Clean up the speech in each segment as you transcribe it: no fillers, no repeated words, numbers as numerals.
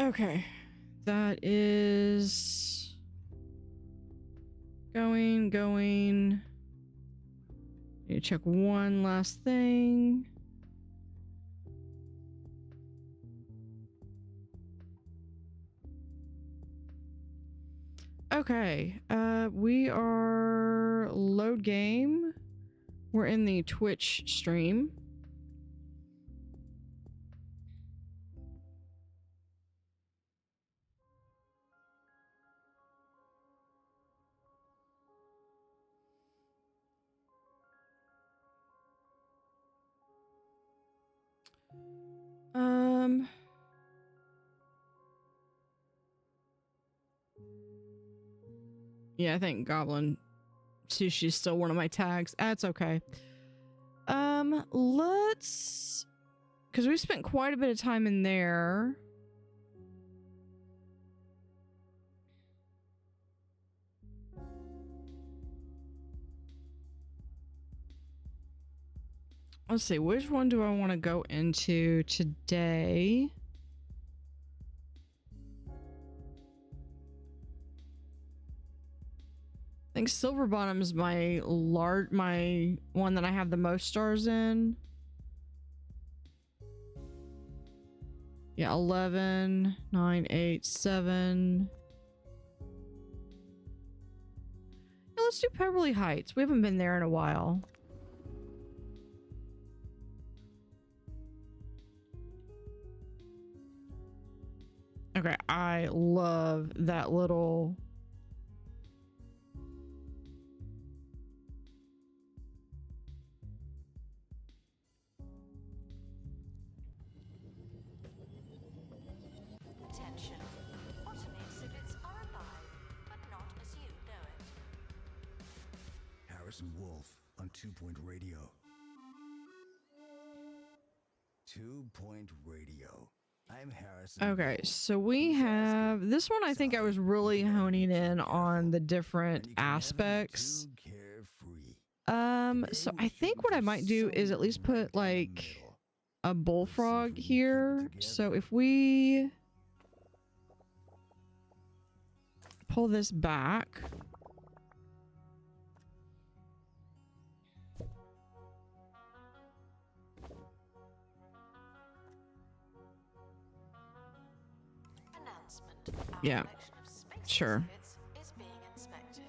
Okay. That is going. Need to check one last thing. Okay, we are load game. We're in the Twitch stream. Yeah, I think Goblin Sushi is still one of my tags. That's okay. Let's... Because we spent quite a bit of time in there. Let's see, which one do I want to go into today? I think Silver Bottom is my one that I have the most stars in. Yeah, 11, 9, 8, 7. Yeah, let's do Pebberly Heights. We haven't been there in a while. Okay, I love that little... Attention. Botany exhibits are alive, but not as you know it. Harrison Wolf on 2-Point Radio. 2-Point Radio. I'm Harrison. Okay, so we have this one. I think I was really honing in on the different aspects. So I think what I might do is at least put like a bullfrog here. So if we pull this back. Yeah, sure. Is being inspected.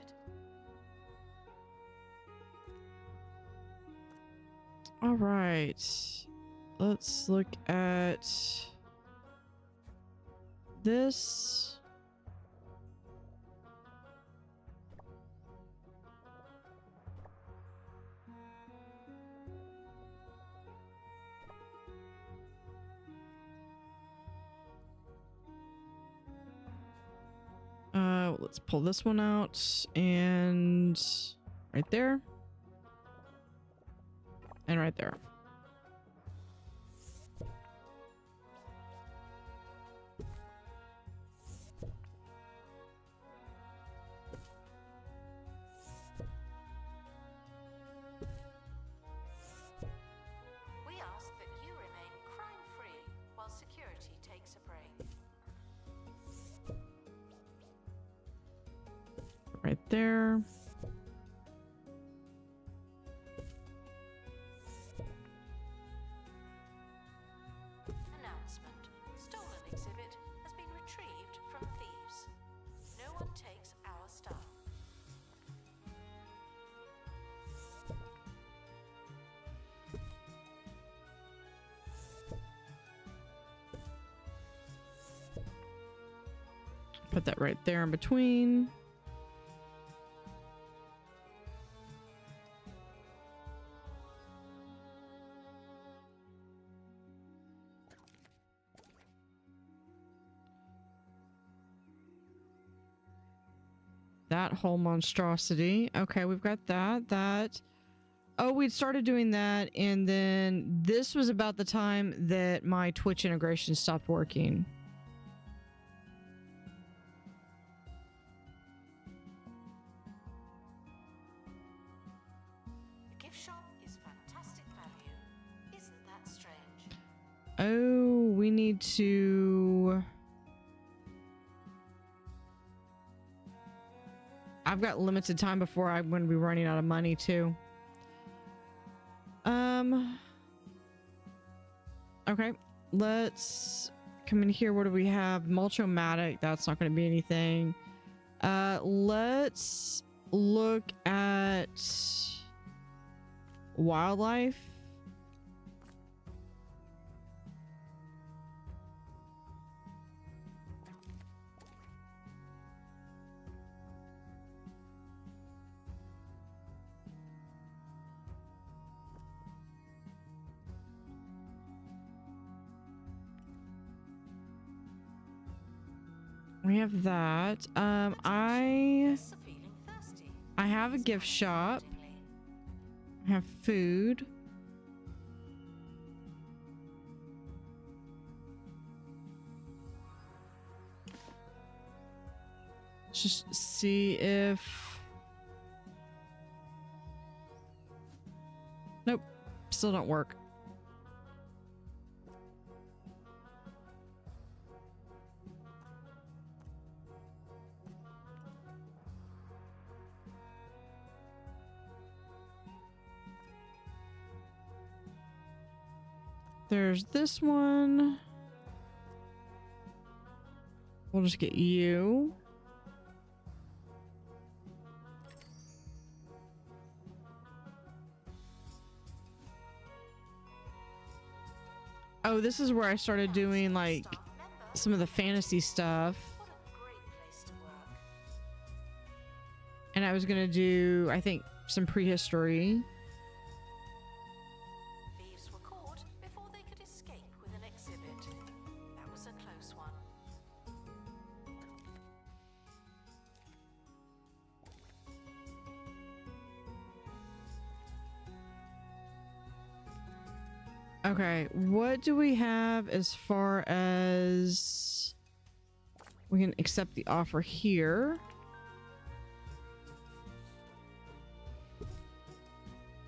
All right, let's look at this. Let's pull this one out and right there and right there. We ask that you remain crime-free while security takes a break. Right there. Announcement. Stolen exhibit has been retrieved from thieves. No one takes our stuff. Put that right there in between. That whole monstrosity. Okay, we've got that. Oh, we'd started doing that, and then this was about the time that my Twitch integration stopped working. The gift shop is fantastic value. Isn't that strange? Oh, we need to... I've got limited time before I'm going to be running out of money too. Okay, let's come in here. What do we have? Mulchomatic. That's not going to be anything. Let's look at wildlife. We have that. I have a gift shop. I have food. Let's just see if... Nope, still don't work. There's this one. We'll just get you. Oh, this is where I started doing like some of the fantasy stuff. And I was gonna do, I think, some prehistory. Thieves were caught before they could escape with an exhibit. That was a close one. Okay, what do we have as far as we can accept the offer here?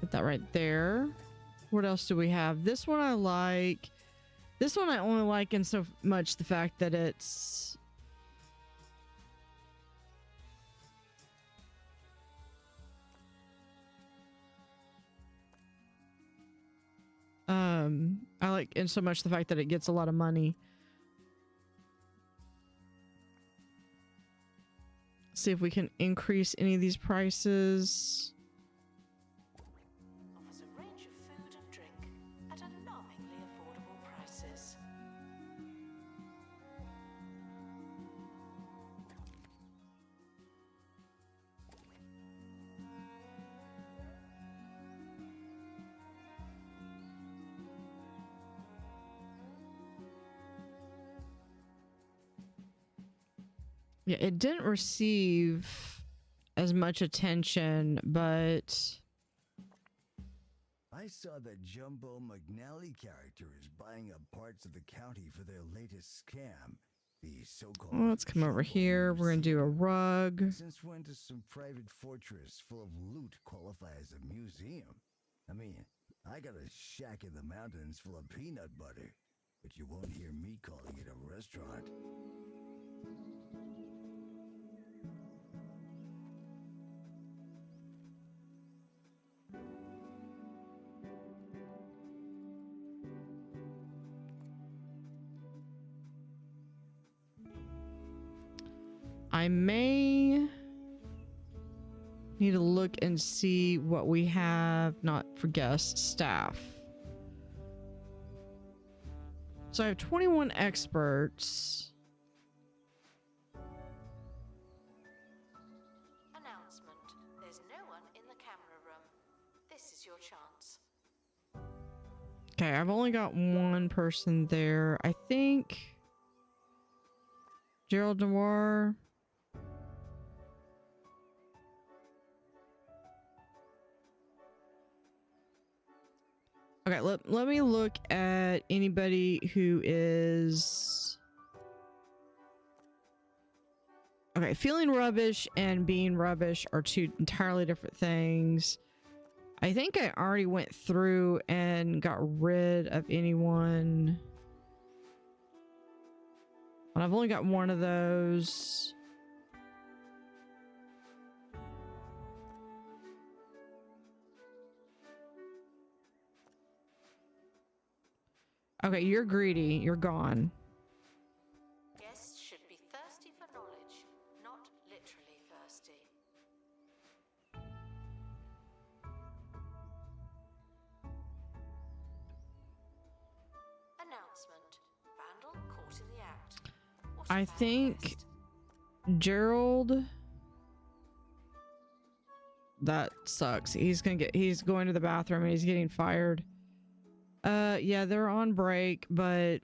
Put that right there. What else do we have? This one I like. This one I only like in so much the fact that it's... I like in so much the fact that it gets a lot of money. See if we can increase any of these prices. Offers a range of food and drink at alarmingly affordable prices. Yeah, it didn't receive as much attention, but... I saw that Jumbo McNally character is buying up parts of the county for their latest scam. The so-called... Well, let's come over here. We're gonna do a rug. Since when does some private fortress full of loot qualify as a museum? I mean, I got a shack in the mountains full of peanut butter, but you won't hear me calling it a restaurant. I may need to look and see what we have, not for guests, staff. So I have 21 experts. Announcement. There's no one in the camera room. This is your chance. Okay, I've only got one person there. I think Gerald Noir. Okay, let me look at anybody who is... Okay, feeling rubbish and being rubbish are two entirely different things. I think I already went through and got rid of anyone. And I've only got one of those. Okay, you're greedy. You're gone. Guests should be thirsty for knowledge, not literally thirsty. Announcement. Vandal caught in the act. What a I bad think guest. Gerald. That sucks. He's going to the bathroom and he's getting fired. Yeah, they're on break, but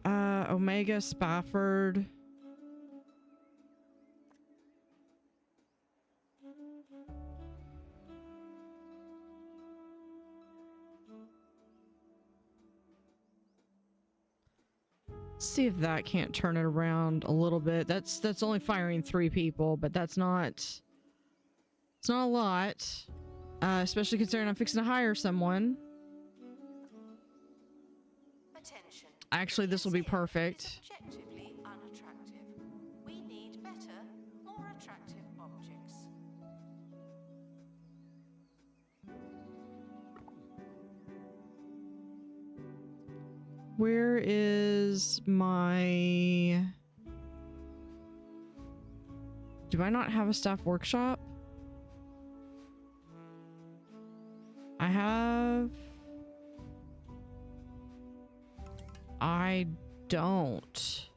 Omega Spafford. See if that can't turn it around a little bit. That's only firing 3 people, but it's not a lot. Especially considering I'm fixing to hire someone. Attention. Actually, this will be Museum is perfect. objectively unattractive. We need better, more attractive objects. Where is my... Do I not have a staff workshop? I have... I don't.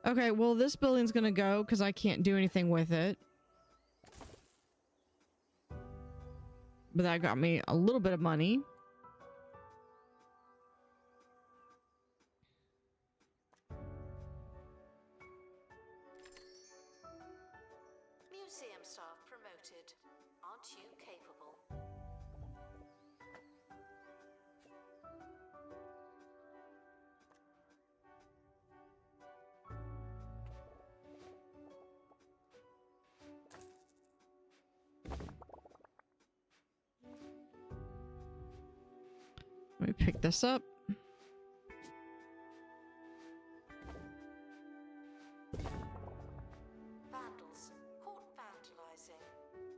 Okay, well, this building's gonna go because I can't do anything with it. But that got me a little bit of money. Museum staff promoted. Aren't you capable? Let me pick this up. Vandals caught vandalizing.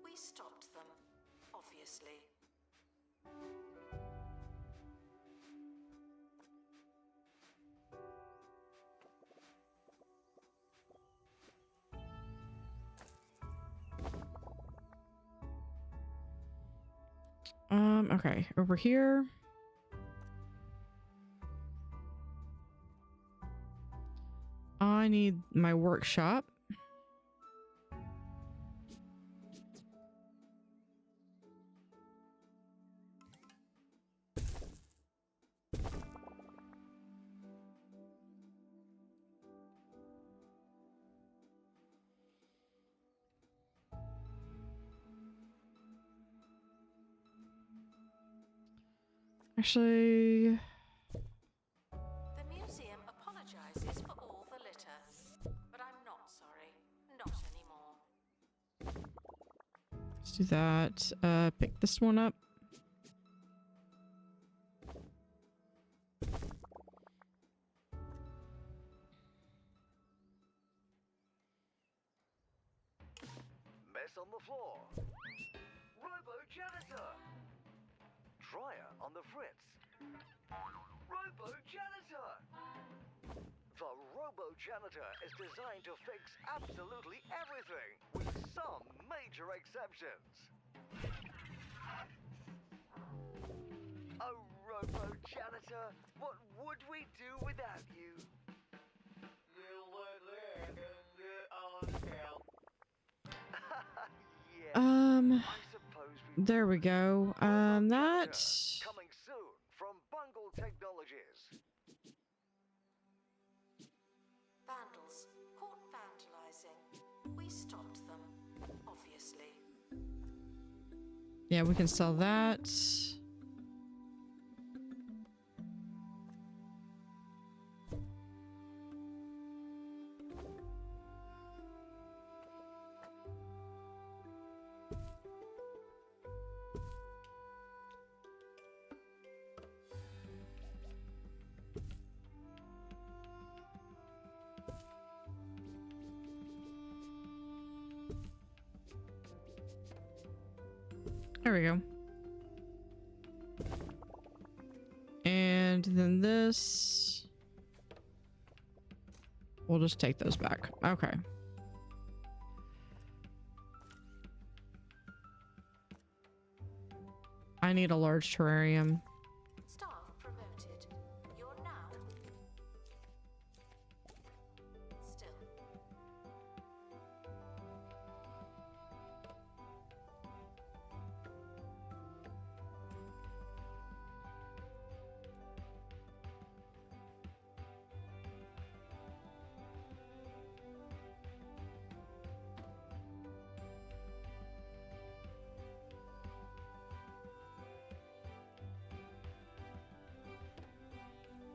We stopped them, obviously. Okay, over here. I need my workshop. Actually, The museum apologizes for all the litter, but I'm not sorry. Not anymore. let's do that. Pick this one up. Mess on the floor. Robo janitor. Dryer on the fritz. Robo janitor. The Robo Janitor is designed to fix absolutely everything, with some major exceptions. Oh, Robo Janitor, what would we do without you? Yeah, I suppose we There we go. Robo That... Janitor, coming soon from Bungle Technologies. Vandals caught vandalizing. We stopped them, obviously. Yeah, we can sell that. There we go. And then this. We'll just take those back. Okay. I need a large terrarium. Staff promoted. You're now. Still.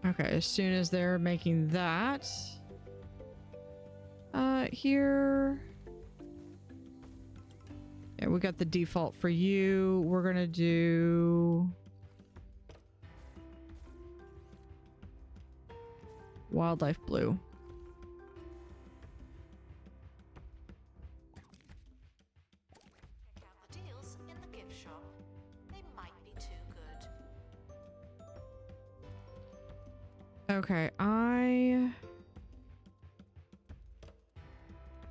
Okay, as soon as they're making that, here, yeah, we got the default for you. We're gonna do wildlife blue. Check out the deals in the gift shop. They might be too good. Okay,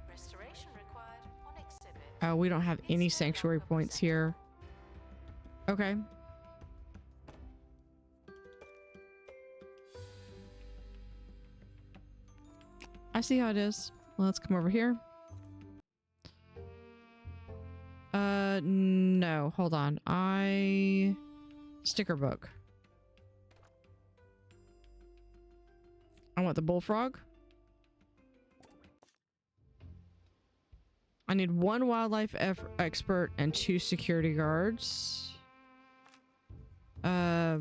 Restoration required on exhibit. oh, we don't have any sanctuary points here. Okay. I see how it is. Let's come over here. No, hold on. Sticker book. I want the bullfrog. I need 1 wildlife expert and 2 security guards. Yeah,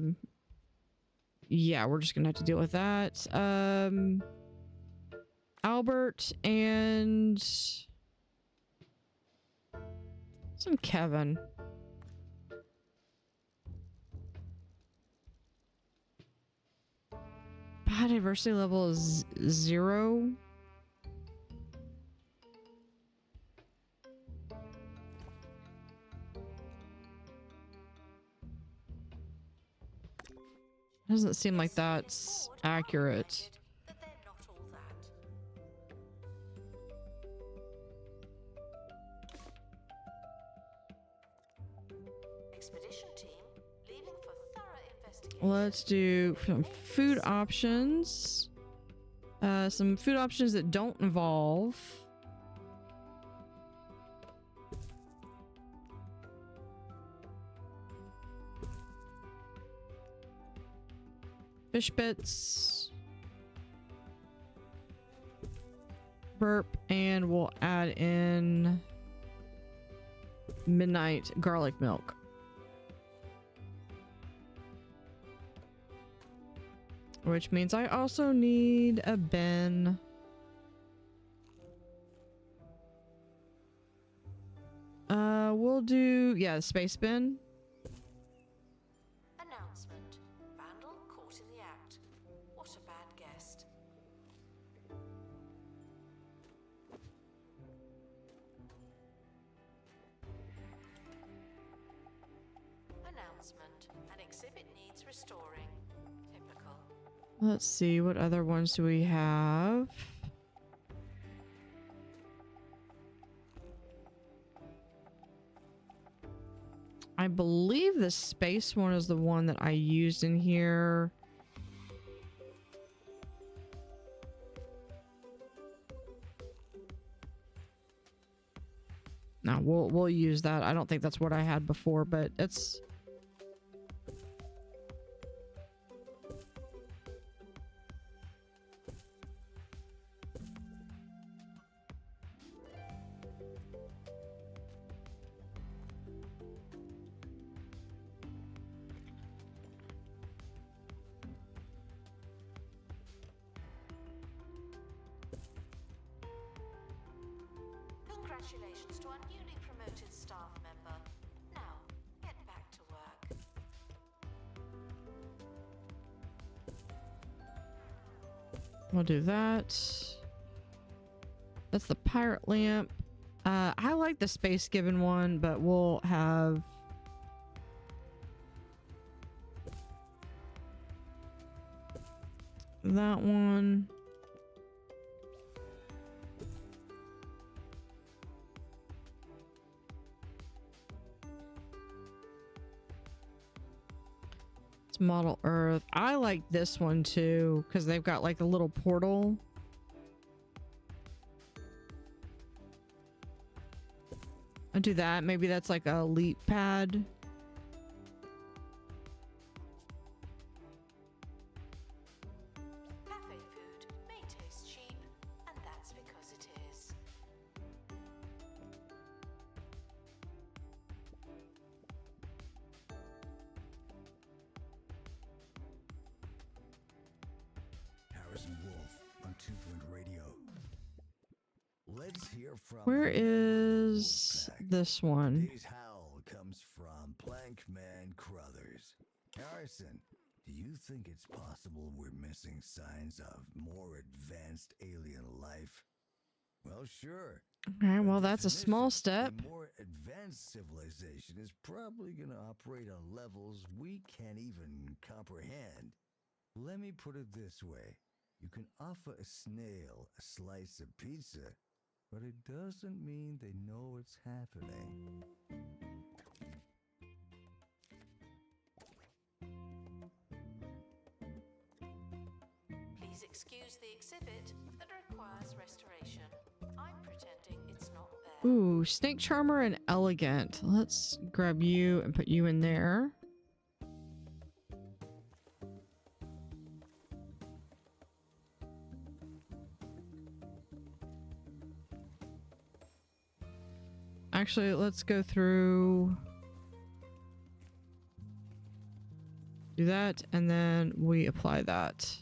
we're just gonna have to deal with that. Albert and some Kevin. Biodiversity level is 0. Doesn't seem like that's accurate. That they're not all that. Expedition team leaving for thorough investigation. Let's do some food options. Some food options that don't involve fish bits, burp, and we'll add in midnight garlic milk. Which means I also need a bin. We'll do, yeah, space bin. Announcement. Vandal caught in the act. What a bad guest. Announcement. An exhibit needs restoring. Typical. Let's see, what other ones do we have? I believe the space one is the one that I used in here. No, we'll use that. I don't think that's what I had before, but it's Congratulations to our newly promoted staff member. Now, get back to work. we'll do that. That's the pirate lamp. I like the space gibbon one, but we'll have that one. It's Model Earth. I like this one too because they've got like a little portal. I'll do that. Maybe that's like a leap pad. Cafe food may taste cheap, and that's because it is. Harrison Wolf on 2-Point Radio. Let's hear from Where the is Wolfpack. this one? Today's howl comes from Plankman Crothers. Harrison, do you think it's possible we're missing signs of more advanced alien life? Well, sure. Okay, By well, that's a definition, small step. A more advanced civilization is probably going to operate on levels we can't even comprehend. Let me put it this way. You can offer a snail a slice of pizza, but it doesn't mean they know it's happening. Please excuse the exhibit that requires restoration. I'm pretending it's not there. Ooh, Snake Charmer and Elegant. Let's grab you and put you in there. Actually, let's go through. Do that, and then we apply that.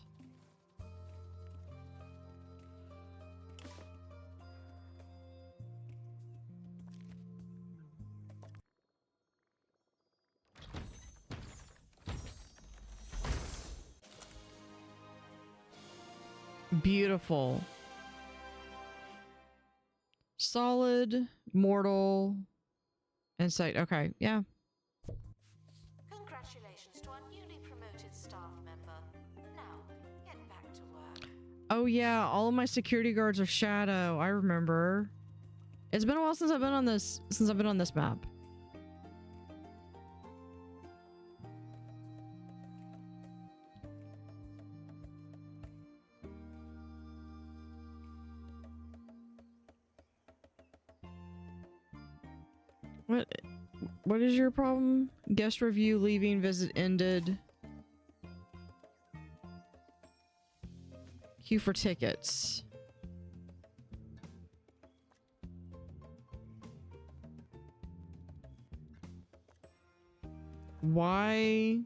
Beautiful. Solid, mortal, insight. Okay, yeah. Congratulations to our newly promoted staff member. Now, get back to work. Oh yeah, all of my security guards are shadow. I remember. It's been a while since I've been on this map. What is your problem? Guest review, leaving, visit ended. Queue for tickets. Why?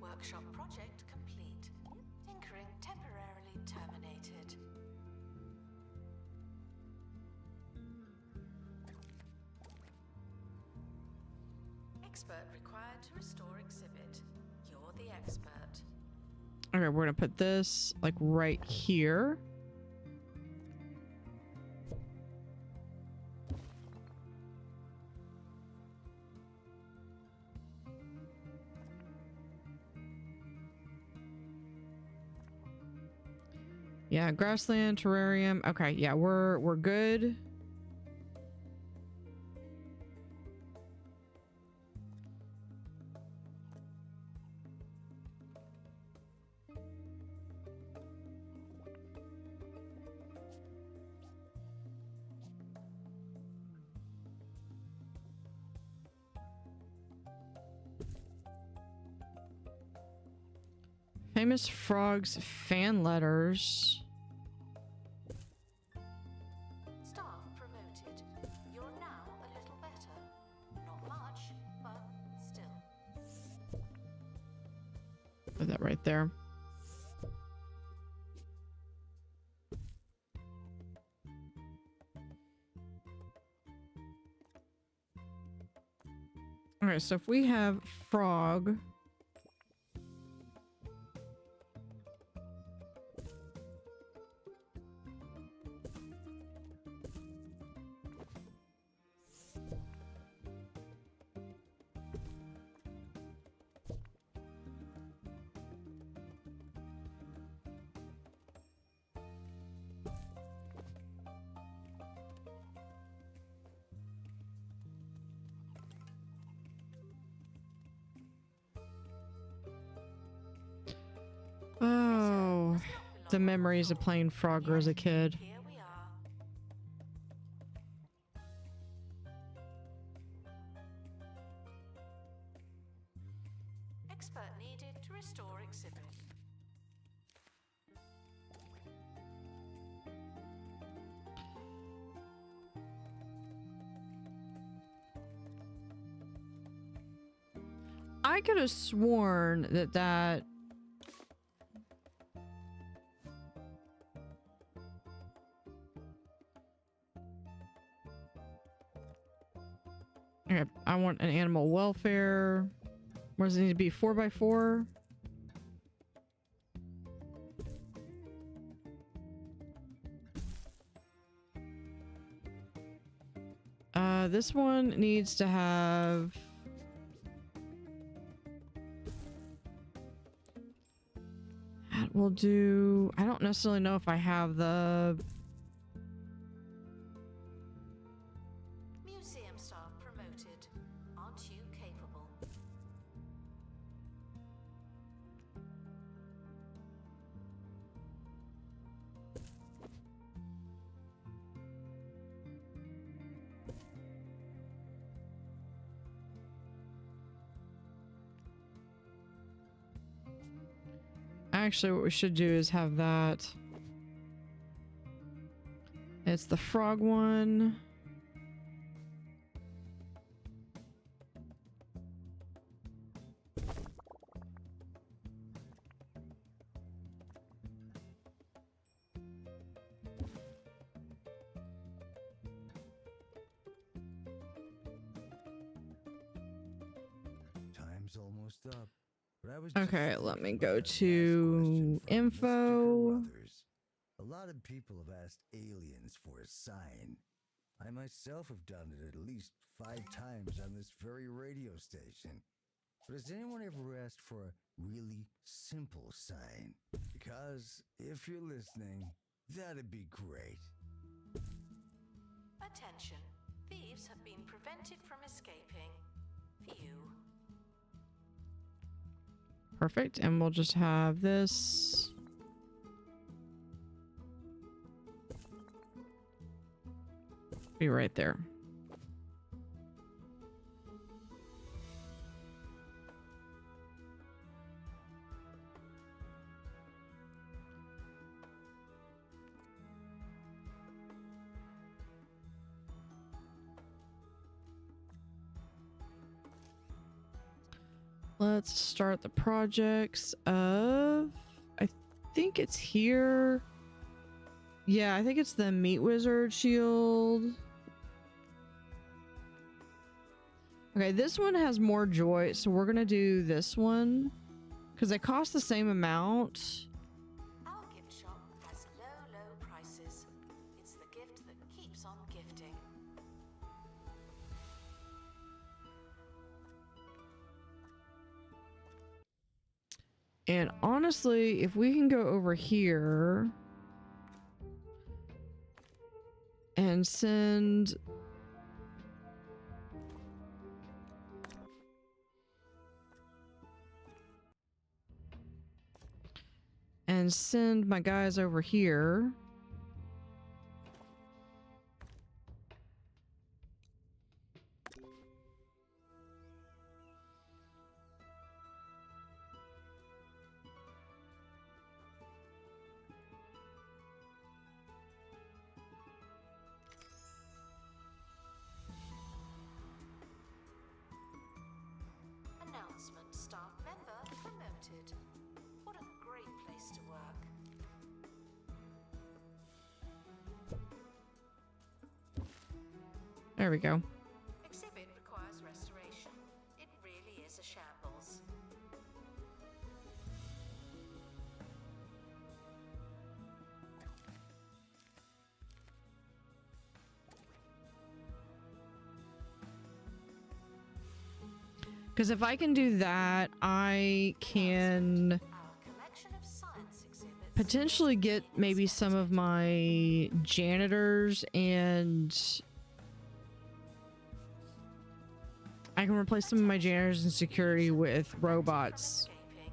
Workshop project complete. Tinkering temporarily terminated. Expert required to restore exhibit. You're the expert. Okay, we're gonna put this like right here. Yeah, grassland, terrarium. Okay, yeah, we're good. Famous frogs fan letters. Staff promoted. You're now a little better. Not much, but still. Put that right there. Okay, so if we have frog. the memories of playing Frogger as a kid. Here we are. Expert needed to restore exhibit. I could have sworn that okay, I want an animal welfare. Where does it need to be? 4x4? This one needs to have that will do. I don't necessarily know if I have the Museum staff promoted. Aren't you capable? Actually, what we should do is have that. It's the frog one. Time's almost up. But I was Okay, just let me thinking go about that last to question from Mr. info. Carruthers. A lot of people have asked aliens for a sign. I myself have done it at least 5 times on this very radio station. But has anyone ever asked for a really simple sign? Because if you're listening, that'd be great. Attention. Thieves have been prevented from escaping. Phew. Perfect, and we'll just have this. Be right there. Let's start the projects of, I think it's here. Yeah, I think it's the Meat Wizard shield. Okay, this one has more joy, so we're gonna do this one because they cost the same amount. Our gift shop has low, low prices. It's the gift that keeps on gifting. And honestly, if we can go over here and send my guys over here. Announcement: staff member promoted. What a great place to work. There we go. Exhibit requires restoration. It really is a shambles. Because if I can do that, I can Our collection of science exhibits potentially get maybe some of my janitors, and I can replace some of my janitors and security with robots. escaping.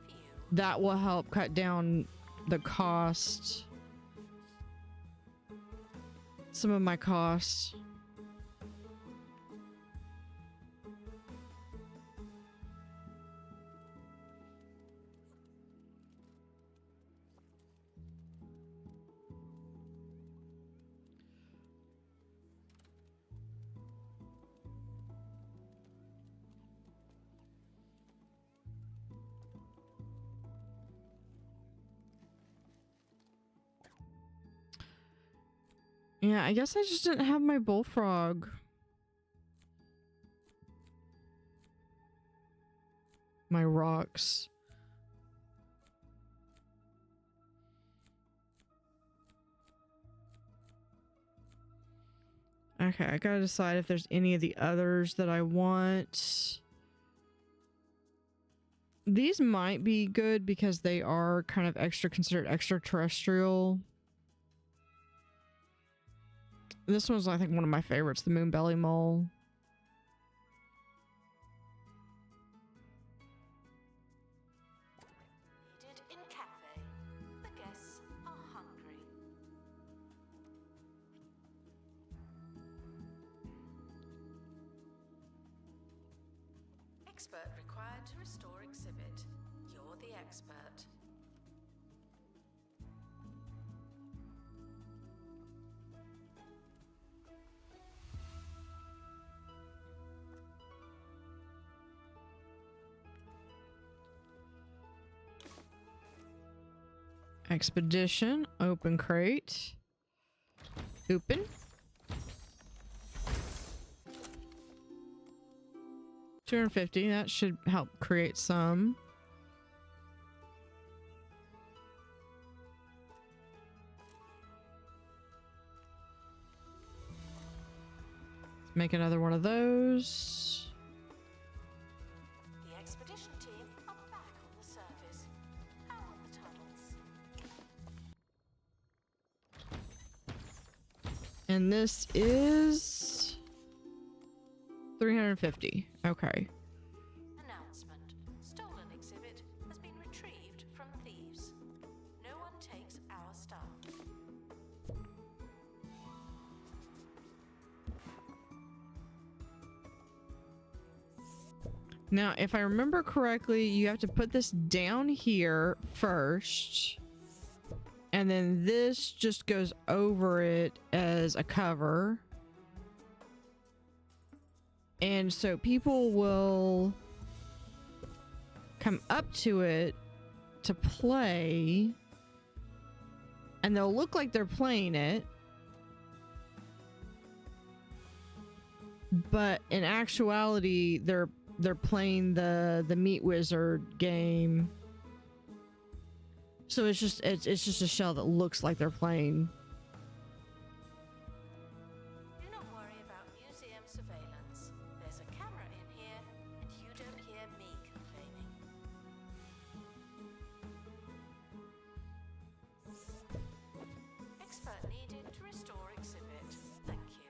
Phew. That will help cut down the cost. Some of my costs. Yeah, I guess I just didn't have my bullfrog. My rocks. Okay, I gotta decide if there's any of the others that I want. These might be good because they are kind of considered extraterrestrial. This one's, I think, one of my favorites, the Moonbelly Mole. Needed in cafe. The guests are hungry. Expert required to restore exhibit. You're the expert. Expedition, open crate. Open. $250, that should help create some. Let's make another one of those. The expedition team are back on the surface. How are the tunnels? And this is 350. Okay. Announcement. Stolen exhibit has been retrieved from thieves. No one takes our stuff. Now, if I remember correctly, you have to put this down here first. And then this just goes over it as a cover. And so people will come up to it to play. And they'll look like they're playing it. But in actuality, they're playing the Meat Wizard game. So it's just a shell that looks like they're playing. Do not worry about museum surveillance. There's a camera in here, and you don't hear me complaining. Expert needed to restore exhibit. Thank you.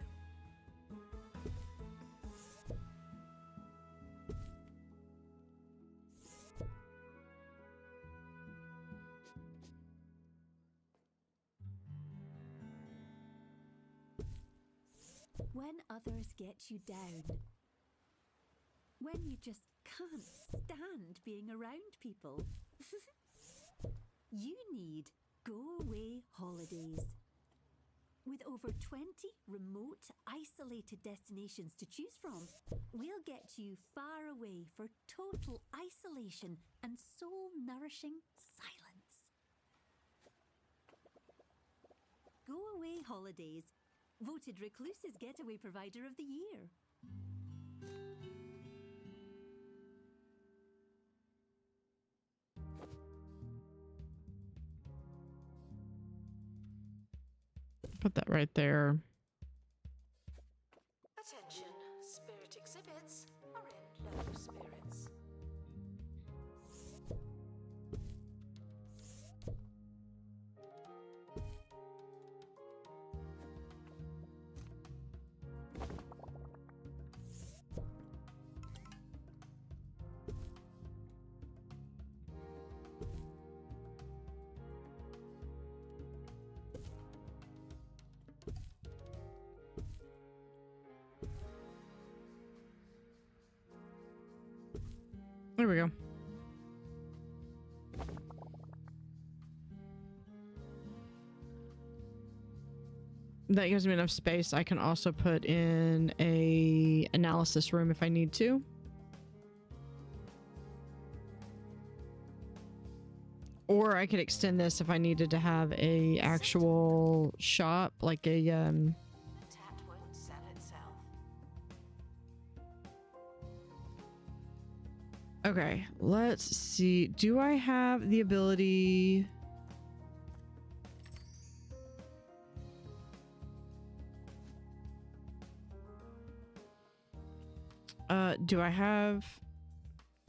When others get you down. When you just can't stand being around people. You need go away holidays. With over 20 remote, isolated destinations to choose from, we'll get you far away for total isolation and soul-nourishing silence. Go Away Holidays, voted Recluse's Getaway Provider of the Year. Put that right there. Attention, spirit exhibits are in low spirits. There we go. That gives me enough space. I can also put in a analysis room if I need to. Or I could extend this if I needed to have a actual shop, like a The tat won't sell itself. Okay, let's see. Do I have the ability? Do I have?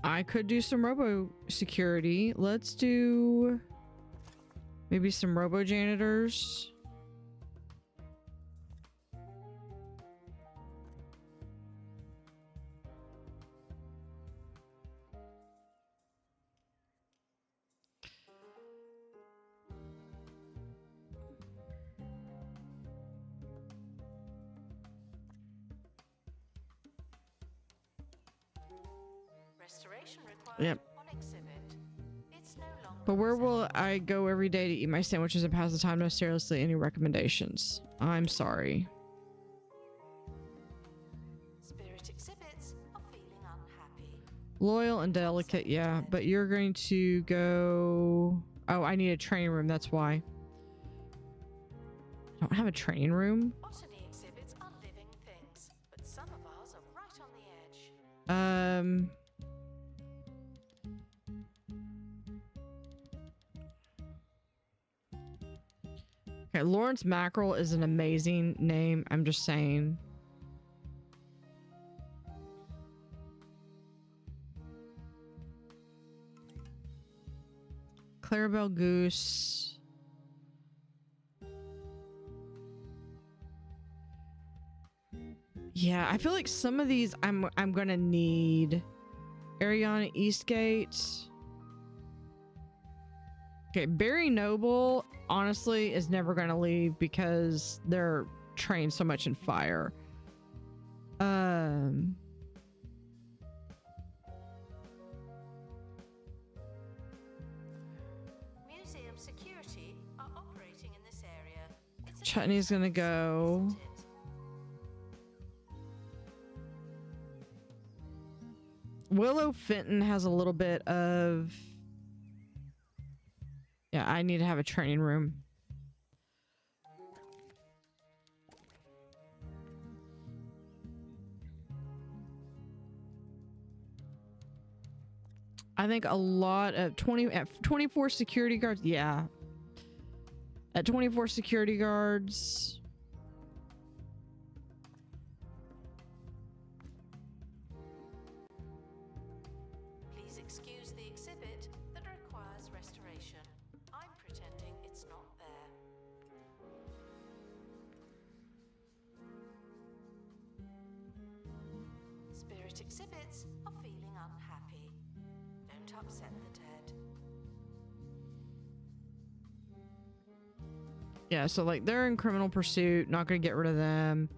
I could do some robo security. Let's do maybe some robo janitors. Restoration required Yep. on exhibit. It's no longer But where will acceptable. I go every day to eat my sandwiches and pass the time? No, seriously, any recommendations? I'm sorry. Spirit exhibits are feeling unhappy. Loyal and delicate, yeah. But you're going to go... Oh, I need a training room, that's why. I don't have a training room. Botany exhibits are living things, but some of ours are right on the edge. Okay, Lawrence Mackerel is an amazing name. I'm just saying. Clarabelle Goose. Yeah, I feel like some of these I'm gonna need. Ariana Eastgate. Okay, Barry Noble honestly is never gonna leave because they're trained so much in fire. Museum security are operating in this area. It's a Chutney's gonna go. isn't it? Willow Fenton has a little bit of... Yeah, I need to have a training room. I think a lot of 24 security guards. Yeah. At 24 security guards. Please excuse the exhibit that requires restoration. I'm pretending it's not there. Spirit exhibits are feeling unhappy. Don't upset the dead. Yeah, so like they're in criminal pursuit, not gonna get rid of them.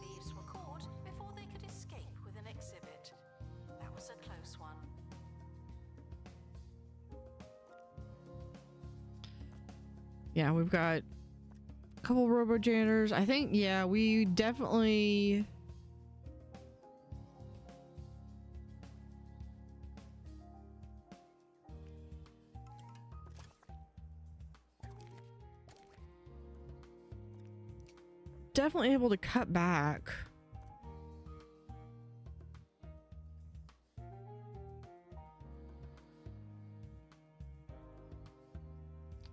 Thieves were caught before they could escape with an exhibit. That was a close one. Yeah, we've got a couple robo janitors. I think, yeah, we definitely... Definitely able to cut back.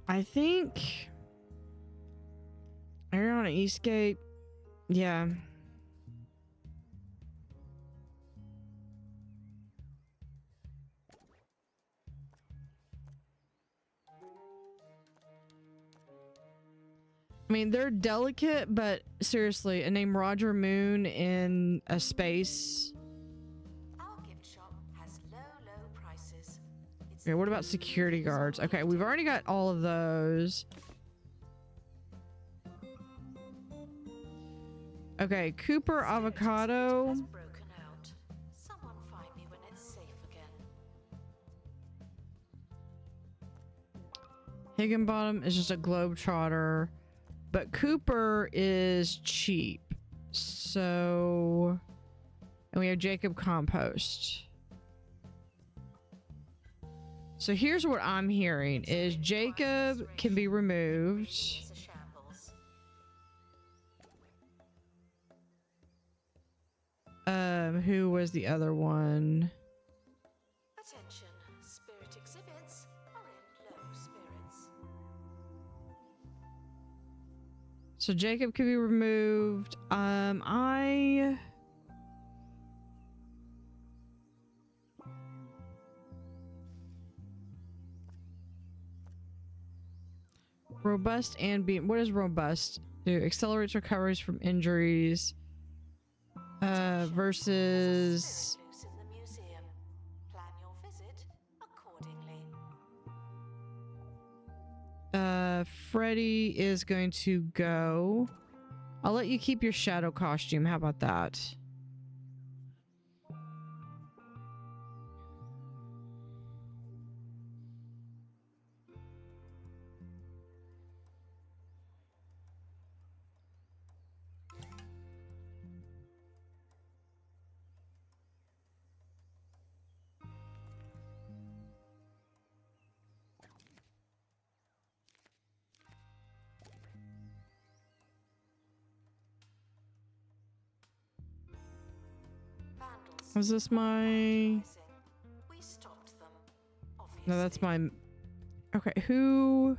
I think Ariana Eastgate, yeah. I mean, they're delicate, but seriously, a name Roger Moon in a space. Our gift shop has low prices. It's Okay, what about security guards? Okay, we've already got all of those. Okay, Cooper Avocado. Has broken out. Someone find me when it's safe again. Higginbottom is just a globetrotter, but Cooper is cheap. So, and we have Jacob Compost. So here's what I'm hearing is Jacob can be removed. It's a shambles. Who was the other one? Attention, spirit exhibits are in low spirits. So Jacob can be removed. Robust and beam. What does robust do? Accelerates recoveries from injuries. Versus Loose in the museum. Plan your visit accordingly. Freddy is going to go. I'll let you keep your shadow costume. How about that? Vandals. Was this my... We stopped them. Obviously. No, that's my... Okay, who...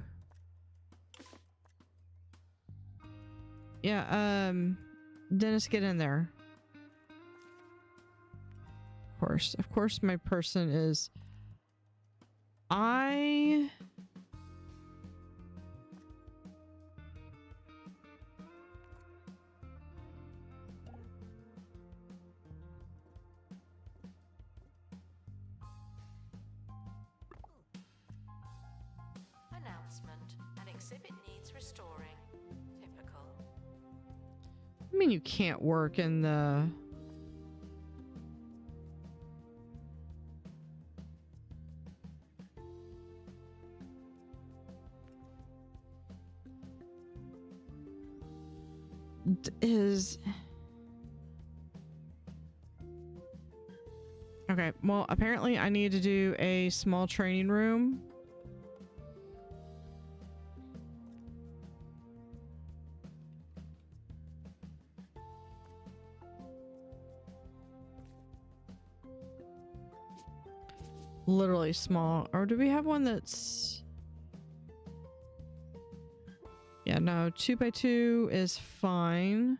Yeah, Dennis, get in there. Of course my person is... Announcement. An exhibit needs restoring. Typical. I mean, you can't work in the... Is... Okay, well, apparently I need to do a small training room. Literally small. Or do we have one that's... Yeah, no, 2x2 is fine.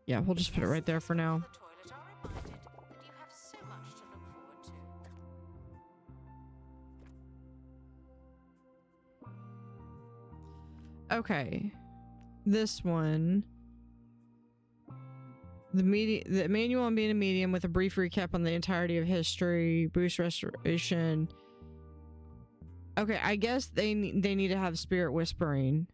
Yeah, we'll just put it right there for now. The toilet are reminded that you have so much to look forward to. Okay. This one. The manual on being a medium with a brief recap on the entirety of history, boost restoration. Okay, I guess they need to have spirit whispering.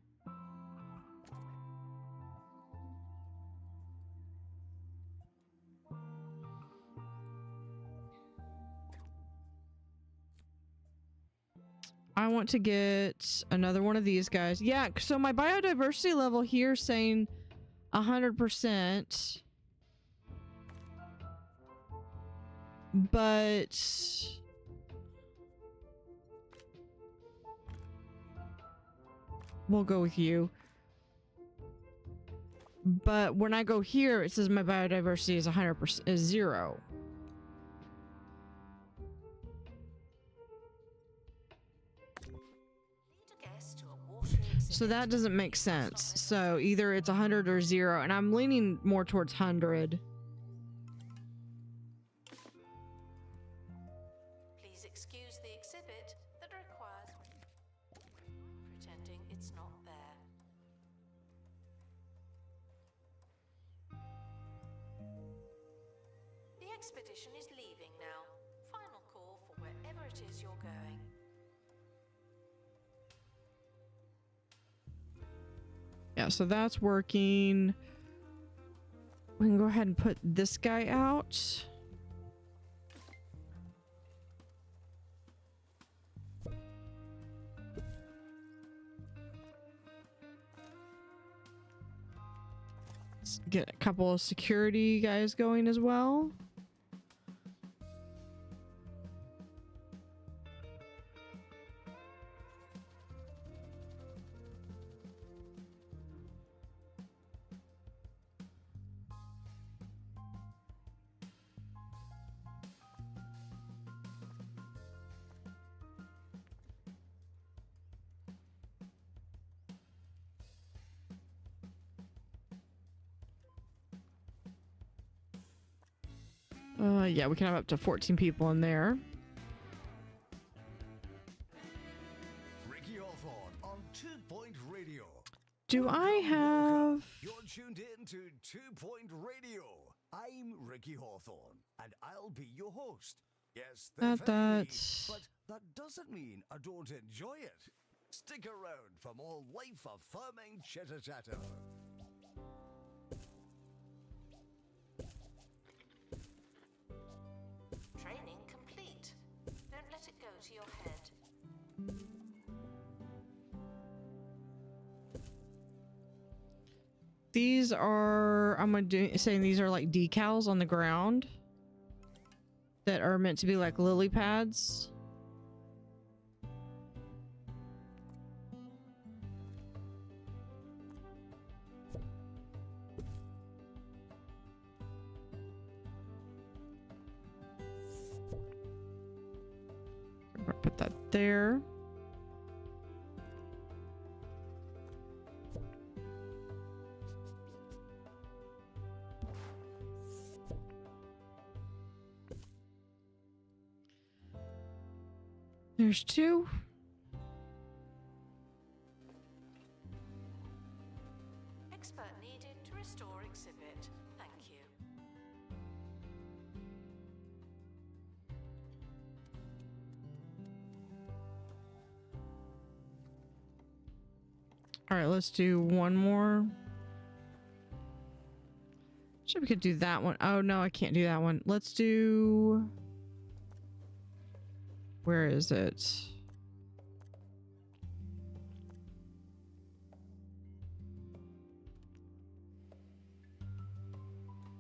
I want to get another one of these guys. Yeah, so my biodiversity level here is saying 100%. But we'll go with you. But when I go here, it says my biodiversity is 100%, is 0. So that doesn't make sense. So either it's 100 or 0, and I'm leaning more towards 100. Please excuse the exhibit that requires pretending it's not there. The expedition is leaving now. Final call for wherever it is you're going. Yeah, so that's working. We can go ahead and put this guy out. Let's get a couple of security guys going as well. Yeah, we can have up to 14 people in there. Ricky Hawthorne on 2 Point Radio. Do I have... You're tuned in to 2 Point Radio. I'm Ricky Hawthorne, and I'll be your host. Yes, they pay me, but that doesn't mean I don't enjoy it. Stick around for more life-affirming chitter-chatter. Training complete. Don't let it go to your head. These are... saying these are like decals on the ground that are meant to be like lily pads. Put that there. There's 2. Expert needed to restore exhibit. Thank you. All right, let's do one more. Sure, we could do that one. Oh, no, I can't do that one. Let's do... Where is it?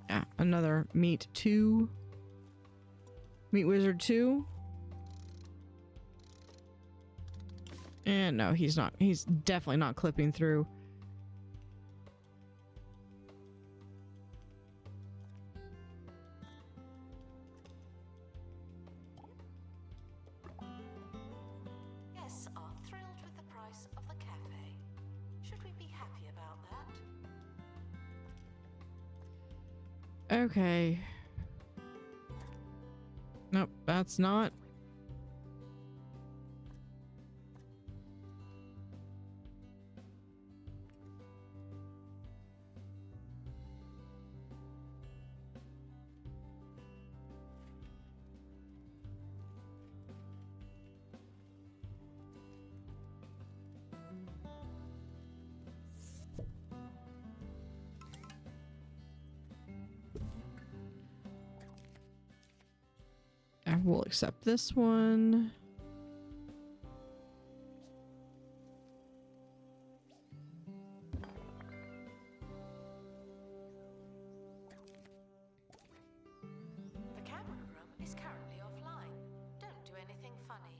Yeah, another meat 2. Meat Wizard 2. And no, he's not. He's definitely not clipping through. Guests are thrilled with the price of the cafe. Should we be happy about that? Okay. Nope, that's not. I will accept this one. The camera room is currently offline. Don't do anything funny.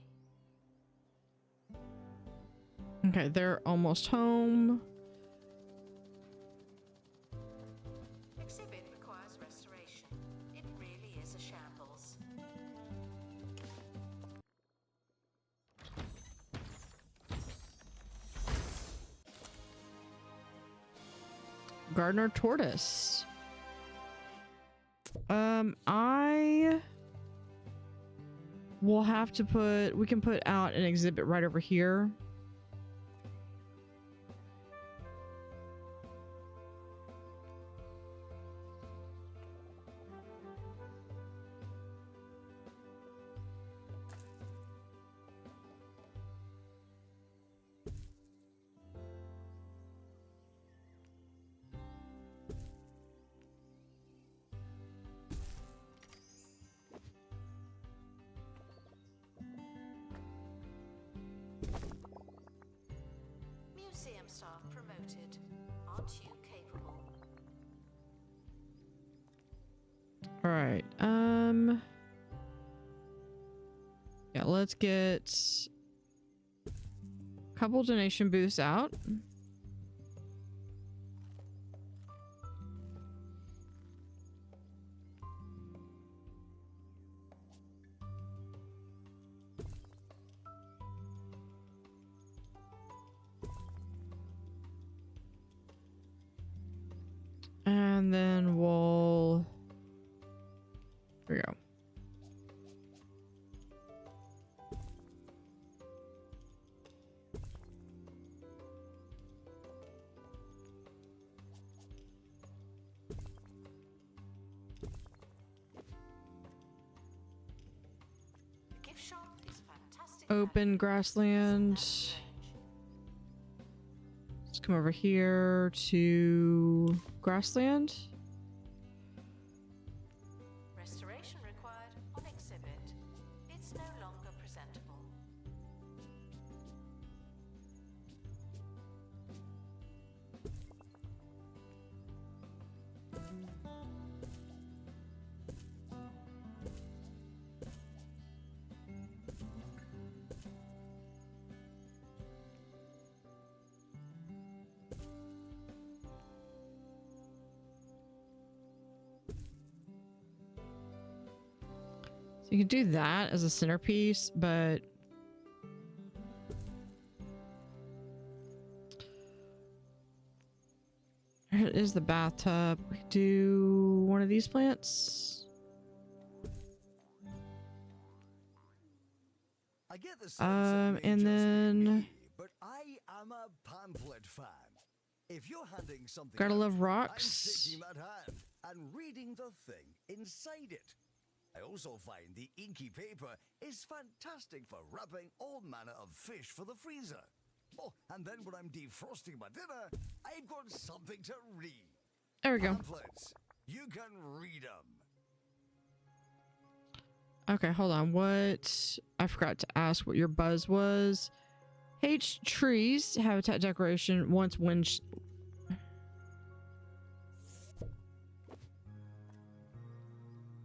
Okay, they're almost home. Exhibit requires restoration. It really is a shambles. Gardener Tortoise. I will have to put, we can put out an exhibit right over here. Zooseum staff promoted. Aren't you capable? All right. Yeah, let's get a couple donation booths out. And then we'll... There we go. The gift shop is fantastic. Open grassland. Let's come over here to grassland. Restoration required on exhibit. It's no longer presentable. So you can do that as a centerpiece, but here is the bathtub. We could do one of these plants. I get the sense that And just then me, but I am a pamphlet fan. If you're handing something gotta out, love I'm rocks. taking that hand and reading the thing inside it. I also find the inky paper is fantastic for wrapping all manner of fish for the freezer. Oh, and then when I'm defrosting my dinner, I've got something to read. There we go. Pamphlets. You can read them. Okay, hold on. What? I forgot to ask what your buzz was. H trees habitat decoration once wind.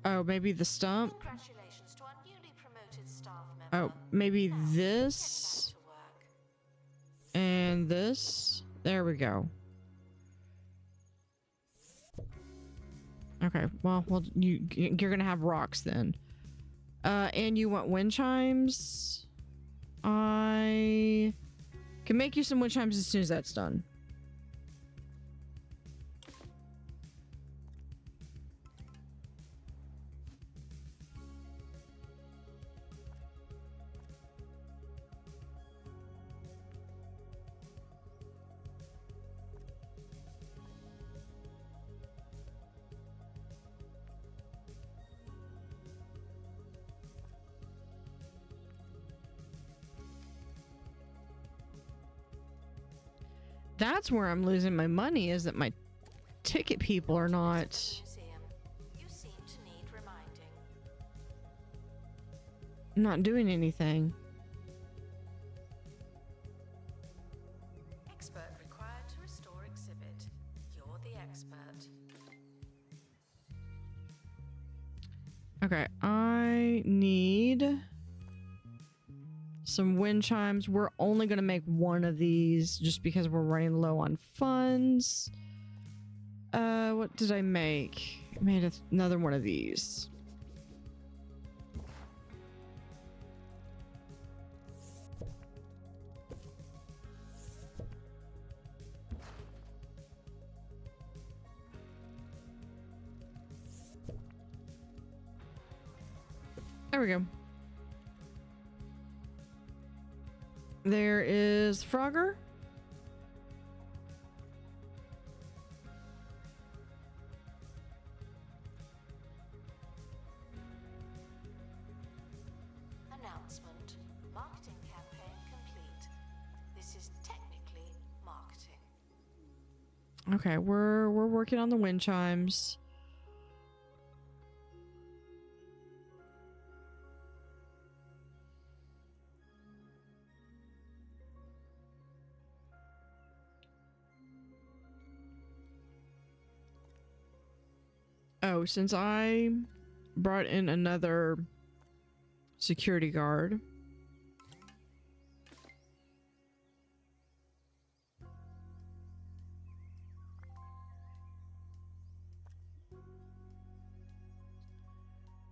Oh, maybe the stump. Congratulations to our newly promoted staff member. Oh, maybe Now, this get back to work. and this. There we go. Okay, well, you're gonna have rocks then. And you want wind chimes? I can make you some wind chimes as soon as that's done. That's where I'm losing my money, is that my ticket people are not Museum. You seem to need reminding. doing anything. Expert required to restore exhibit. You're the expert. Okay, I need some wind chimes. We're only gonna make one of these just because we're running low on funds. What did I make? I made another one of these. There we go. There is Frogger. Announcement. Marketing campaign complete. This is technically marketing. Okay, we're working on the wind chimes. Oh, since I brought in another security guard.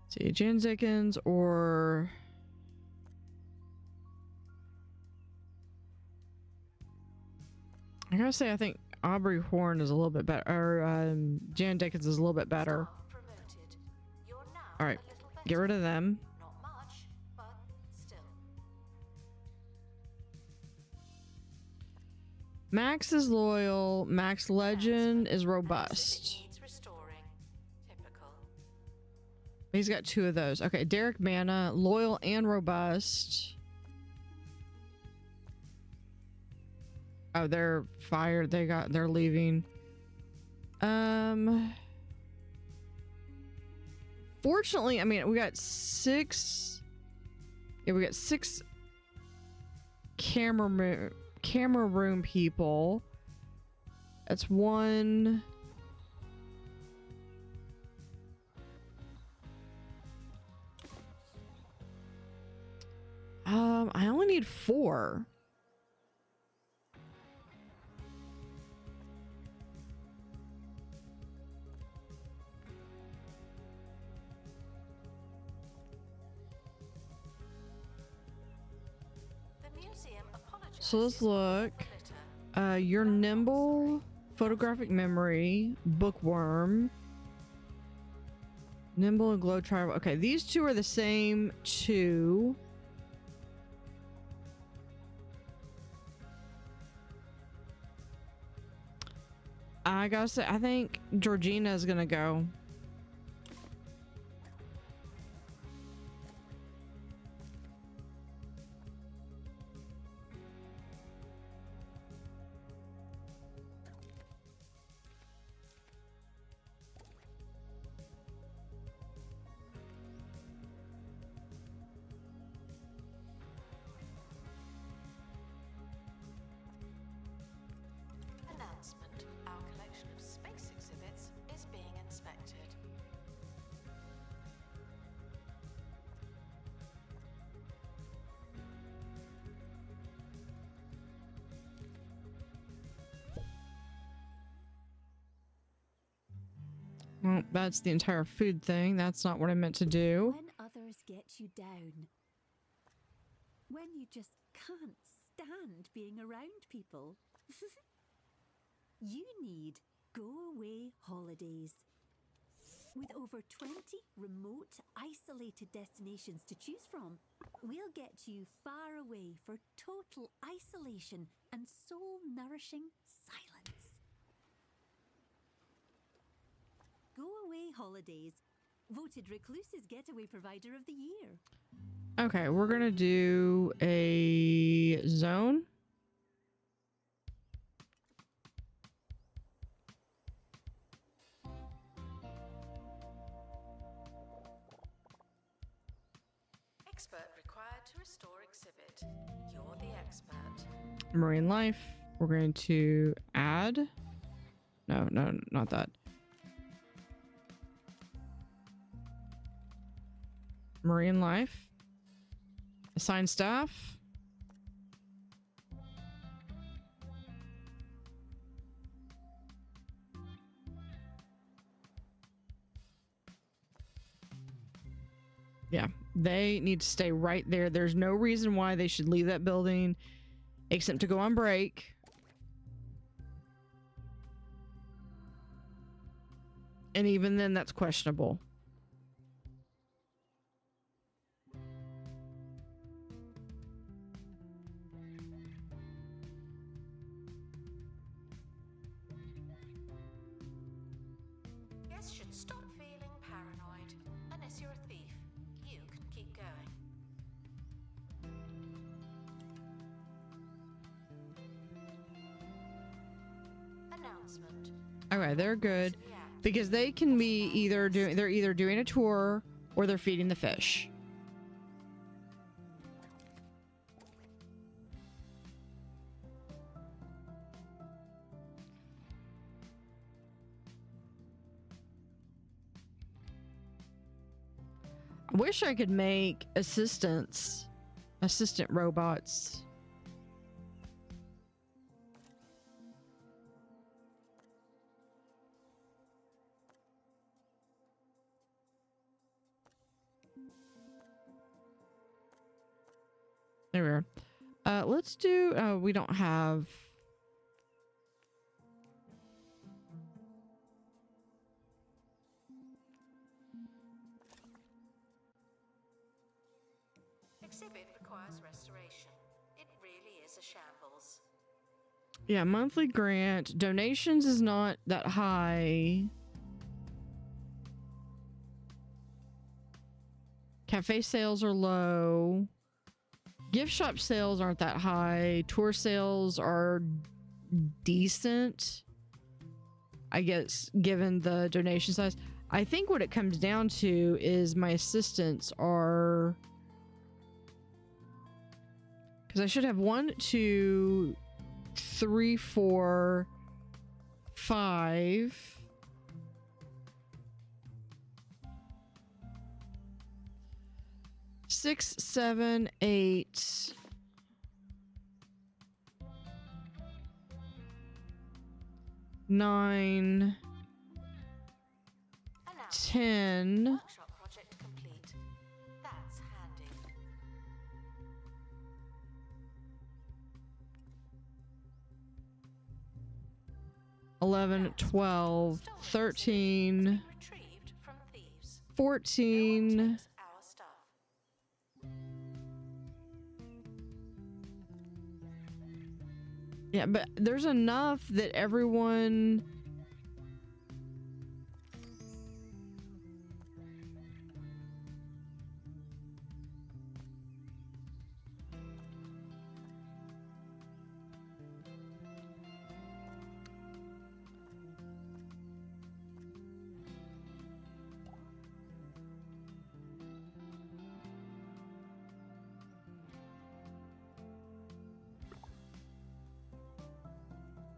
See, Jan Dickens or I gotta say, I think Aubrey Horn is a little bit better, or Jan Dickens is a little bit better. All right, get rid of them. Not much, but still. Max is loyal. Max Legend is robust. Needs restoring. Typical. He's got 2 of those. Okay, Derek Mana, loyal and robust. Oh, they're fired. They're leaving. Fortunately, I mean, we got 6. Yeah, we got 6 camera room people. That's 1. I only need 4. So let's look. Your nimble, photographic memory, bookworm, nimble and glow tribal. Okay, these 2 are the same 2. I gotta say, I think Georgina is gonna go. Well, that's the entire food thing. That's not what I meant to do. When others get you down. When you just can't stand being around people. You need go away holidays. With over 20 remote, isolated destinations to choose from, we'll get you far away for total isolation and soul-nourishing silence. Go Away Holidays, voted Recluse's Getaway Provider of the Year. Okay, we're gonna do a zone. Expert required to restore exhibit. You're the expert. Marine life. We're going to add. No, not that. Marine life. Assign staff. Yeah, they need to stay right there. There's no reason why they should leave that building except to go on break. And even then, that's questionable. Guess should stop feeling paranoid. Unless you're a thief, you can keep going. Announcement. Okay, they're good because they can be either doing a tour or they're feeding the fish. I wish I could make assistant robots. There we are. Let's do, we don't have. Exhibit requires restoration. It really is a shambles. Yeah, monthly grant. Donations is not that high. Cafe sales are low. Gift shop sales aren't that high. Tour sales are decent, I guess, given the donation size. I think what it comes down to is my assistants are... Because I should have 1, 2, 3, 4, 5... 6, 7, 8, 9, 10. Workshop project complete. That's handy. 11, 12, 13, Retrieved from thieves. 14. No one takes our stuff. Yeah, but there's enough that everyone...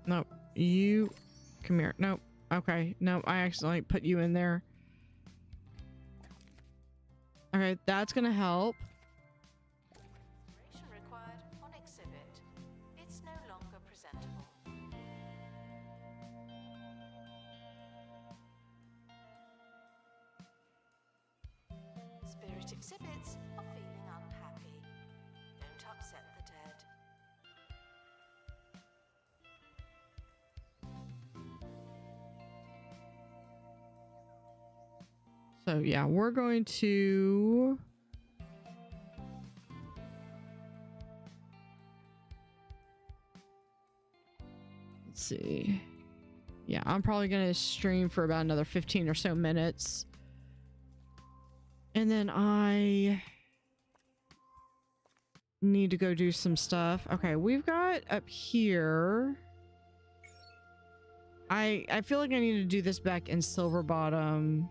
Nope. You come here. Nope. Okay. No, I accidentally put you in there. Okay, that's gonna help. Restoration required on exhibit. It's no longer presentable. Spirit exhibits are feeling unhappy. Don't upset the dead. So yeah, we're going to... Let's see. Yeah, I'm probably going to stream for about another 15 or so minutes. And then I need to go do some stuff. Okay, we've got up here... I feel like I need to do this back in Silver Bottom.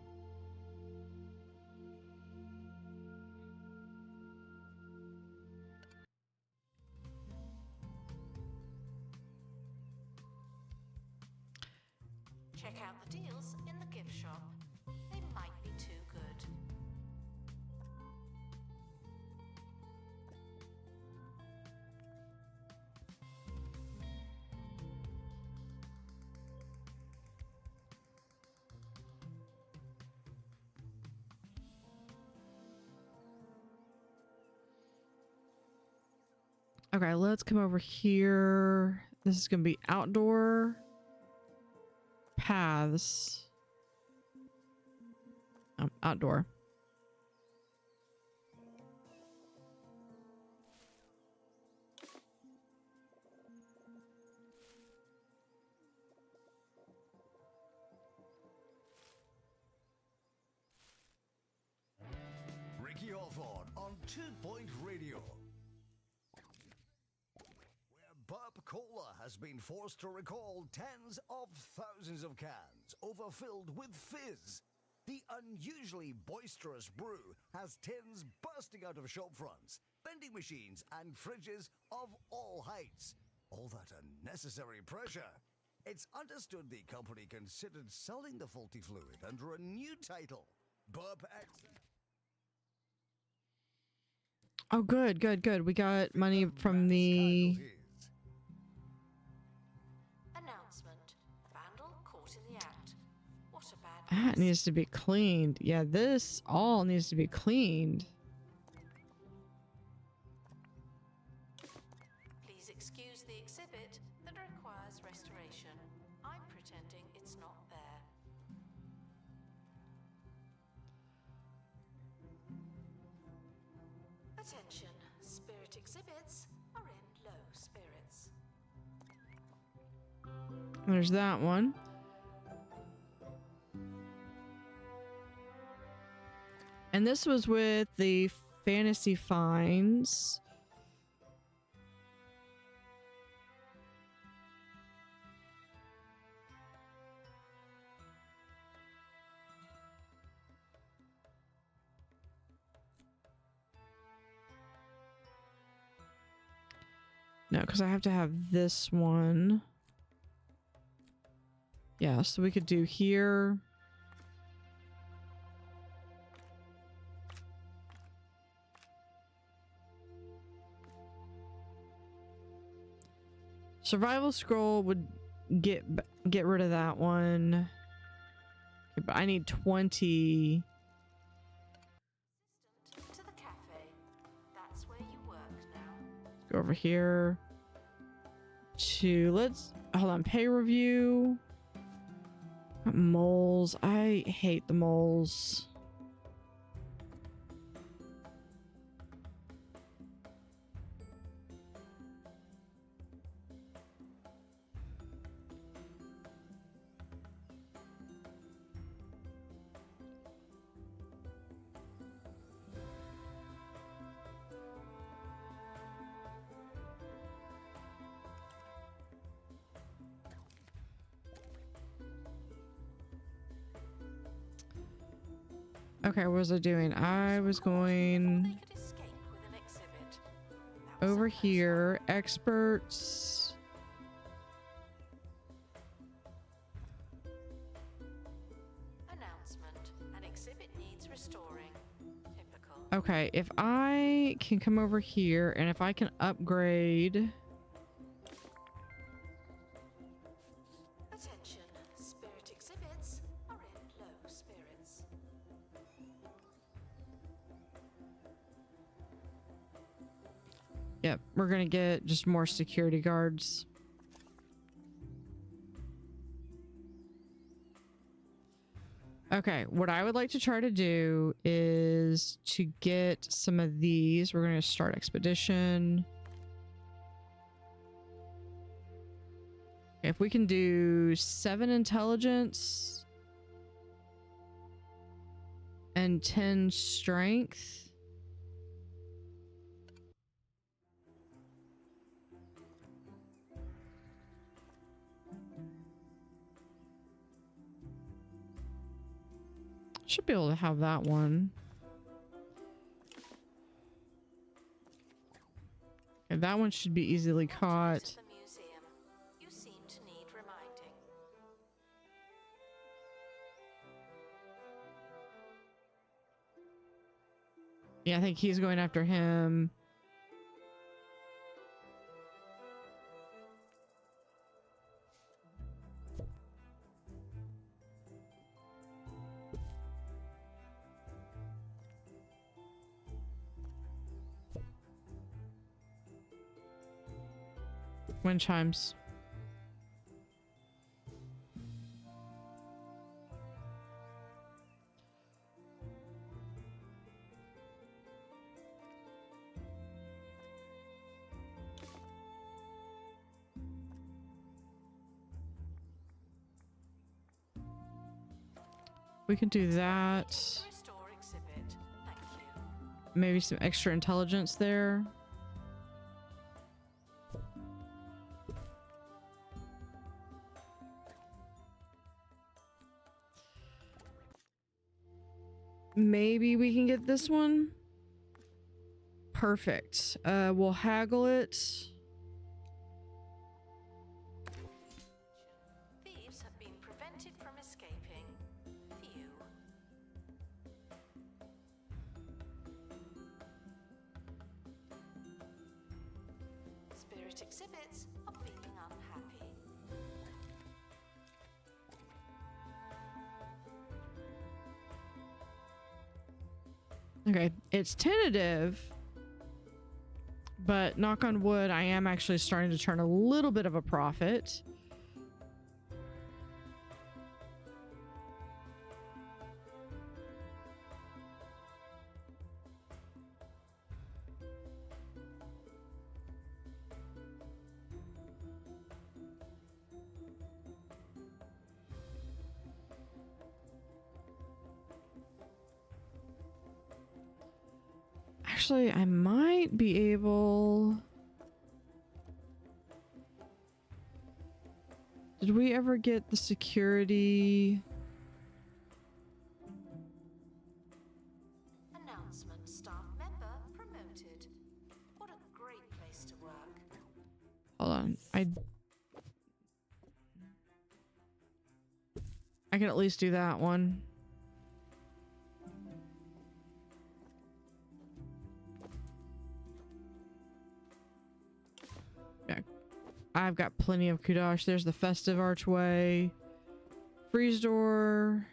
Check out the deals in the gift shop. They might be too good. Okay, let's come over here. This is going to be outdoor paths. Outdoor. Ricky Hawthorne on 2 Point Radio. PowerColor has been forced to recall tens of thousands of cans overfilled with fizz. The unusually boisterous brew has tins bursting out of shop fronts, vending machines and fridges of all heights. All that unnecessary pressure. It's understood the company considered selling the faulty fluid under a new title, Burp X. Oh, good, good, good. We got money from the... Announcement. Vandal caught in the act. What a bad That mess. needs to be cleaned. Yeah, this all needs to be cleaned. Please excuse the exhibit that requires restoration. I'm pretending it's not there. Attention, spirit exhibits are in low spirits. There's that one. And this was with the fantasy finds. No, because I have to have this one. Yeah, so we could do here. Survival scroll would get rid of that one. Okay, but I need 20. To the cafe. That's where you work now. Go over here to, let's hold on, pay review. Moles. I hate the moles. Okay, what was I doing? I was going They could escape with an exhibit. That was over a close here, experts. one. Announcement. An exhibit needs restoring. Typical. Okay, if I can come over here and if I can upgrade. Attention, spirit exhibits are in low spirits. Yep, we're gonna get just more security guards. Okay, what I would like to try to do is to get some of these. We're gonna start expedition. If we can do 7 intelligence and 10 strength. Should be able to have that one. Okay, that one should be easily caught. To the museum. You seem to need reminding. Yeah, I think he's going after him. Wind chimes. We can do that. Restore exhibit. Thank you. Maybe some extra intelligence there. Maybe we can get this one. Perfect. We'll haggle it. Thieves have been prevented from escaping. Phew. exhibits are feeling unhappy. Okay, it's tentative, but knock on wood, I am actually starting to turn a little bit of a profit. Actually, I might be able... Did we ever get the security? Announcement: staff member promoted. What a great place to work. Hold on. I can at least do that one. Yeah. I've got plenty of kudosh. There's the festive archway. Freeze door.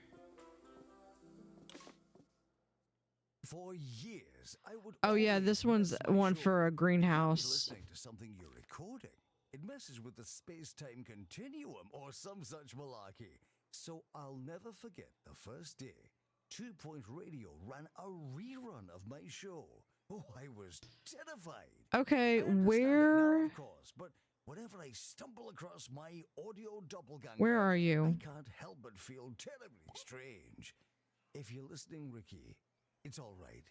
For years, I would. Oh yeah, always this one's mess my one show for a up. greenhouse. Listening to something you're recording. It messes with the space-time continuum or some such malarkey. So I'll never forget the first day. 2 Point Radio ran a rerun of my show. Oh, I was terrified. Okay, I understand it now, where... of course, but whenever I stumble across my audio doppelganger, Where are you? I can't help but feel terribly strange. If you're listening, Ricky, it's all right.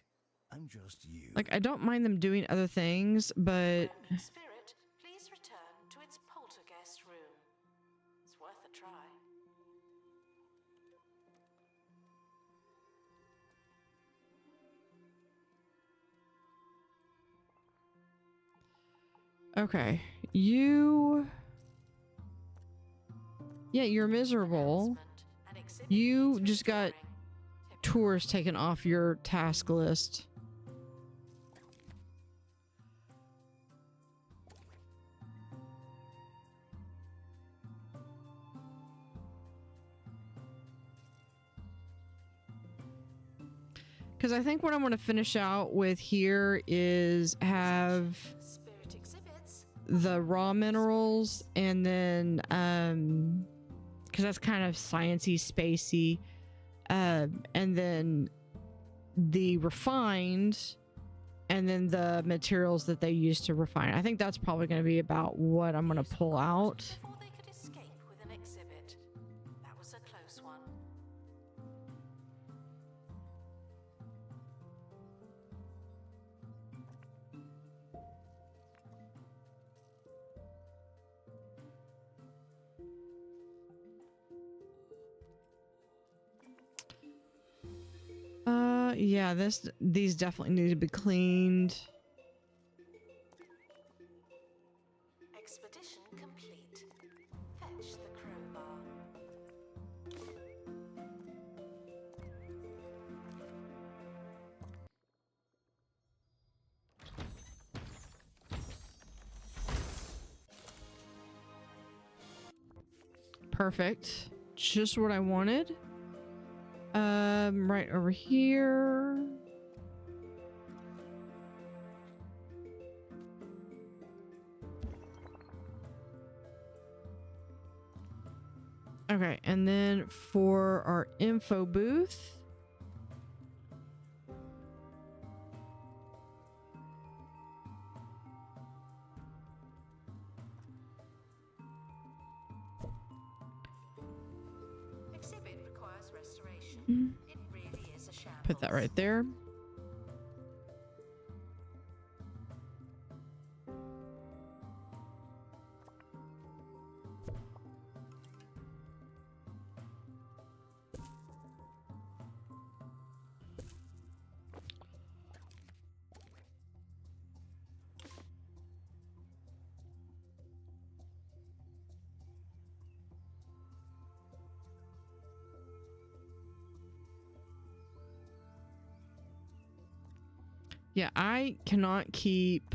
I'm just you. Like, I don't mind them doing other things, but... Roaming spirit, please return to its poltergeist room. It's worth a try. Okay, you... Yeah, you're miserable. Announcement: an exhibit You needs just got restoring. tours taken off your task list. Because I think what I'm going to finish out with here is have Spirit exhibits. the raw minerals, and then because that's kind of sciencey, spacey, and then the refined, and then the materials that they use to refine. I think that's probably going to be about what I'm going to pull out. Before they could escape with an exhibit. That was a close one. Yeah, these definitely need to be cleaned. Expedition complete. Fetch the crowbar. Perfect. Just what I wanted. Right over here. Okay, and then for our info booth. Exhibit requires restoration. It really is a shambles. Put that right there. Yeah, I cannot keep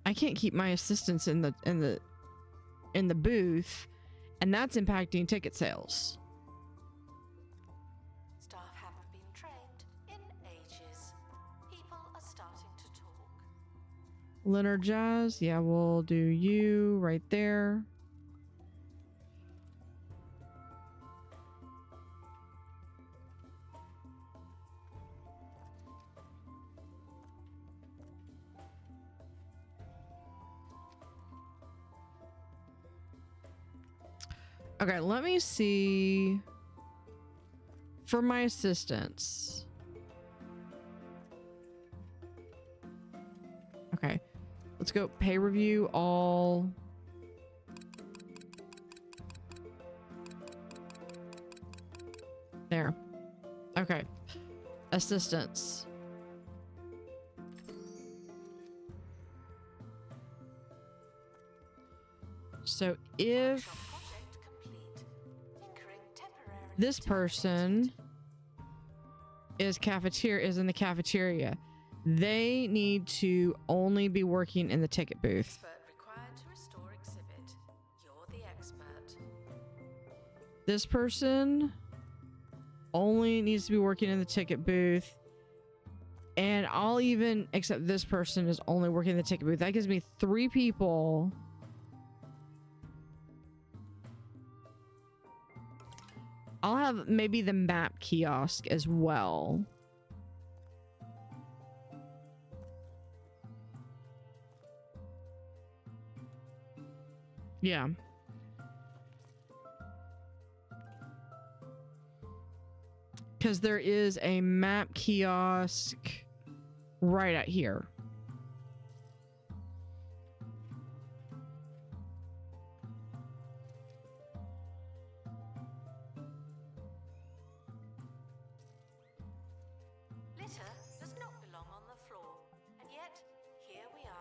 I can't keep my assistants in the booth, and that's impacting ticket sales. Staff haven't been trained in ages. People are starting to talk. Leonard Jazz, yeah, we'll do you right there. Okay, let me see for my assistants. Okay, let's go pay review all. There. Okay, assistants. So if this person is in the cafeteria, they need to only be working in the ticket booth. Expert required to restore exhibit. You're the expert. This person only needs to be working in the ticket booth, and I'll even accept this person is only working in the ticket booth. That gives me 3 people. I'll have maybe the map kiosk as well. Yeah. Because there is a map kiosk right out here. Litter does not belong on the floor, and yet here we are.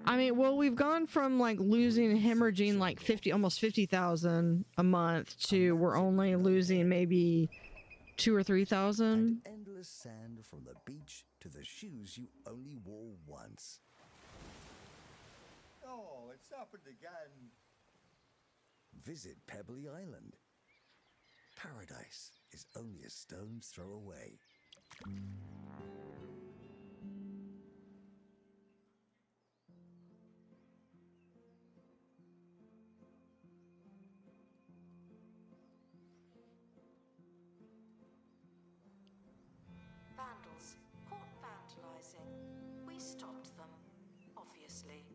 I mean, well, we've gone from like losing hemorrhaging like 50, almost 50,000 a month to we're only losing maybe 2 or 3,000. Endless sand from the beach to the shoes you only wore once. Oh, it's happened again. Visit Pebberly Island. Paradise is only a stone's throw away. Vandals caught vandalizing. We stopped them, obviously.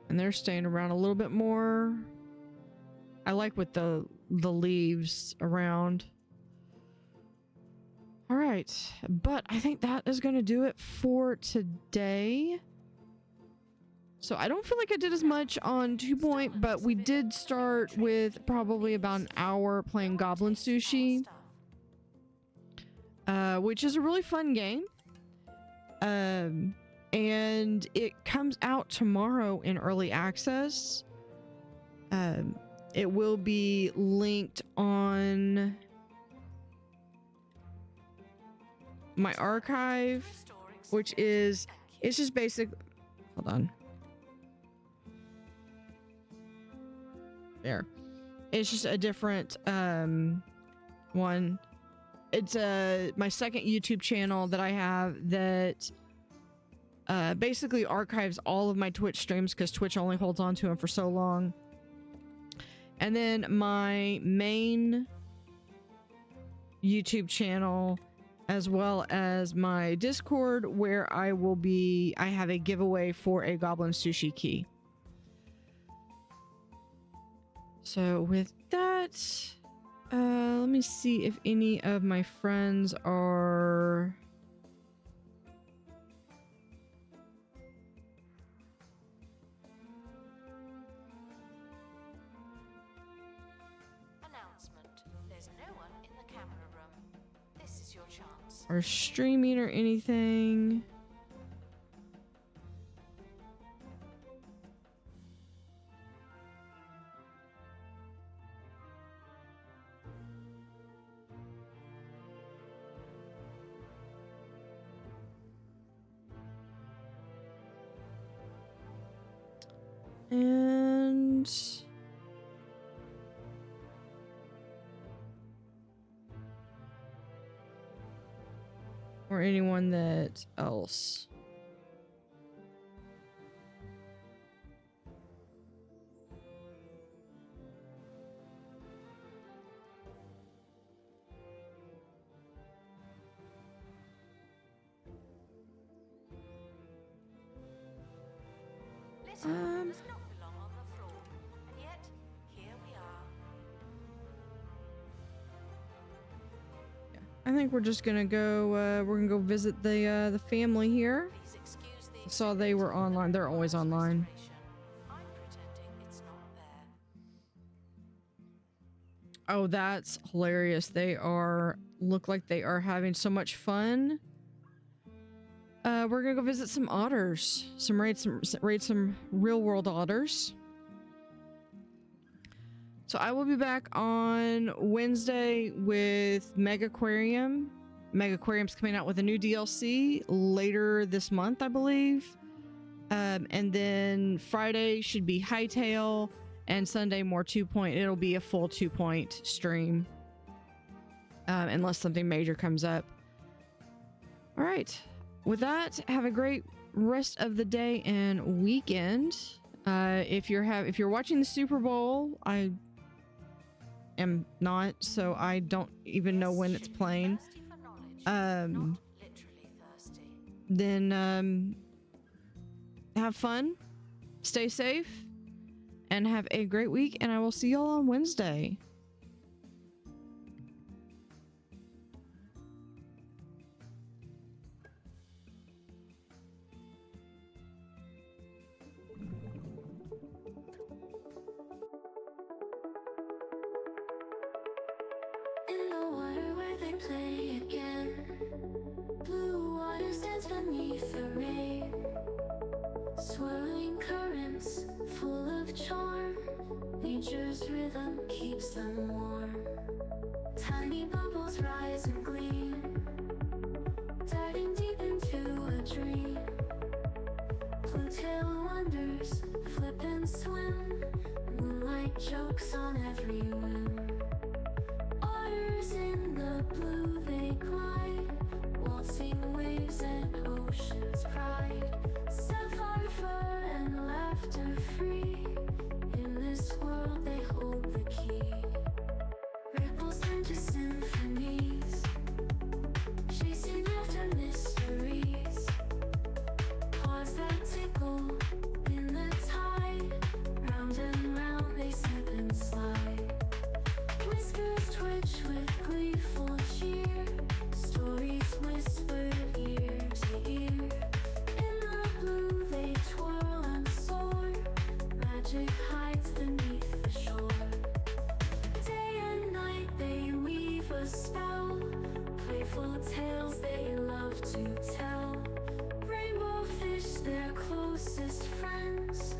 And they're staying around a little bit more. I like with the leaves around. All right, but I think that is going to do it for today. So I don't feel like I did as much on 2 Point, but we did start with probably about an hour playing Goblin Sushi, which is a really fun game. And it comes out tomorrow in early access. It will be linked on my archive, which is, it's just basic. Hold on. There. It's just a different one. It's my second YouTube channel that I have that basically archives all of my Twitch streams because Twitch only holds on to them for so long. And then my main YouTube channel, as well as my Discord, where I have a giveaway for a Goblin Sushi key. So with that, let me see if any of my friends are... There's no one in the camera room. This is your chance. or streaming or anything. And or anyone that else. Litter does not belong on the floor, and yet here we are. I think we're just gonna go. We're gonna go visit the family here. Please excuse the I saw they were online. They're always online. I'm pretending it's not there. Oh, that's hilarious. They look like they are having so much fun. We're gonna go visit some otters. Raid some real world otters. So I will be back on Wednesday with Mega Aquarium. Mega Aquarium's coming out with a new DLC later this month, I believe. And then Friday should be Hightail, and Sunday more 2-point. It'll be a full 2-point stream. Unless something major comes up. All right. With that, have a great rest of the day and weekend. If you're watching the Super Bowl, I am not, so I don't even know when it's playing. Thirsty for knowledge, not literally thirsty. Then have fun, stay safe, and have a great week, and I will see y'all on Wednesday. In the water where they play again, blue water stands beneath the rain, swirling currents full of charm. Nature's rhythm keeps them warm. Tiny bubbles rise and gleam, diving deep into a dream. Blue tail wonders flip and swim, moonlight jokes on every whim. Otters in the blue they glide, waltzing waves and ocean's pride. Sapphire fur and laughter free, in this world they hold the key. Ripples turn to symphonies, chasing after mysteries. Paws that tickle in the tide, round and round they slip and slide. Whiskers twitch with gleeful cheer, stories whispered ear to ear. In the blue they twirl and soar, magic hides beneath the shore. Day and night they weave a spell, playful tales they love to tell. Rainbow fish their closest friends,